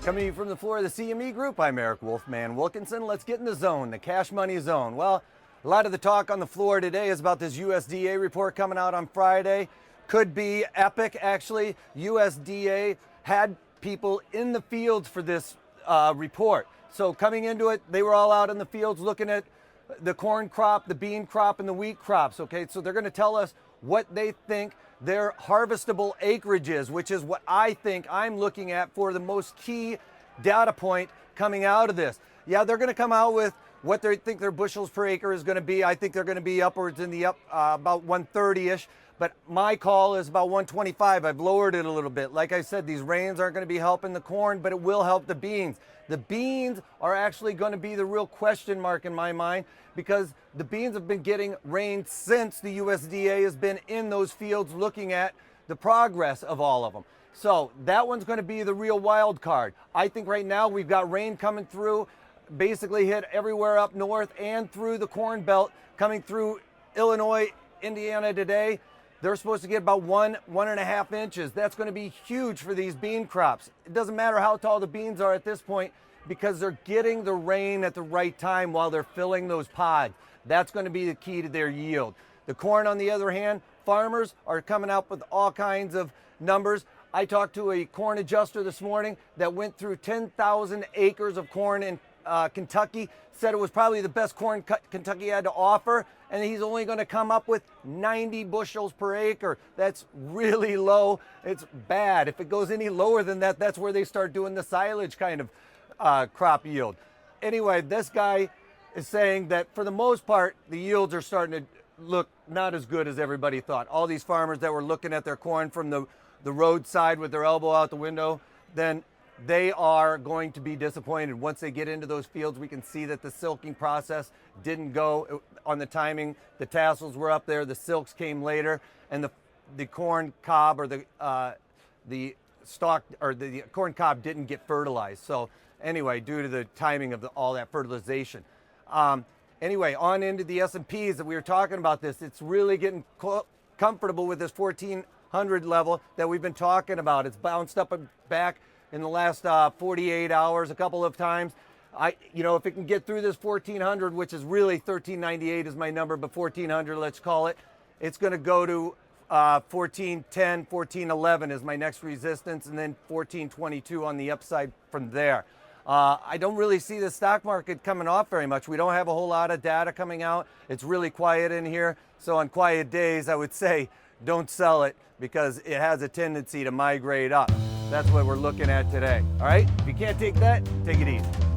Coming to you from the floor of the CME Group, I'm Eric Wolfman Wilkinson. Let's get in the zone, the cash money zone. Well, a lot of the talk on the floor today is about this USDA report coming out on Friday. Could be epic, actually. USDA had people in the fields for this report. So coming into it, they were all out in the fields looking at the corn crop, the bean crop, and the wheat crops, okay? So they're gonna tell us what they think their harvestable acreage is, which is what I think I'm looking at for the most key data point coming out of this. Yeah, they're gonna come out with what they think their bushels per acre is gonna be. I think they're gonna be upwards in the about 130-ish, but my call is about 125. I've lowered it a little bit. Like I said, these rains aren't gonna be helping the corn, but it will help the beans. The beans are actually gonna be the real question mark in my mind, because the beans have been getting rain since the USDA has been in those fields looking at the progress of all of them. So that one's gonna be the real wild card. I think right now we've got rain coming through, basically hit everywhere up north and through the Corn Belt, coming through Illinois, Indiana today. They're supposed to get about 1.5 inches. That's going to be huge for these bean crops. It doesn't matter how tall the beans are at this point, because they're getting the rain at the right time while they're filling those pods. That's going to be the key to their yield. The corn, on the other hand, farmers are coming up with all kinds of numbers. I talked to a corn adjuster this morning that went through 10,000 acres of corn in Kentucky, said it was probably the best corn Kentucky had to offer, and he's only going to come up with 90 bushels per acre. That's really low. It's bad. If it goes any lower than that, that's where they start doing the silage kind of crop yield. Anyway, this guy is saying that for the most part, the yields are starting to look not as good as everybody thought. All these farmers that were looking at their corn from the roadside with their elbow out the window, then they are going to be disappointed. Once they get into those fields, we can see that the silking process didn't go on the timing. The tassels were up there, the silks came later, and the corn cob or the stalk or the corn cob didn't get fertilized. So anyway, due to the timing of all that fertilization. Anyway, on into the S&Ps that we were talking about this, it's really getting comfortable with this 1400 level that we've been talking about. It's bounced up and back in the last 48 hours a couple of times. If it can get through this 1400, which is really 1398 is my number, but 1400, let's call it, it's going to go to 1410, 1411 is my next resistance, and then 1422 on the upside from there. I don't really see the stock market coming off very much. We don't have a whole lot of data coming out. It's really quiet in here. So on quiet days, I would say don't sell it, because it has a tendency to migrate up. That's what we're looking at today. All right, if you can't take that, take it easy.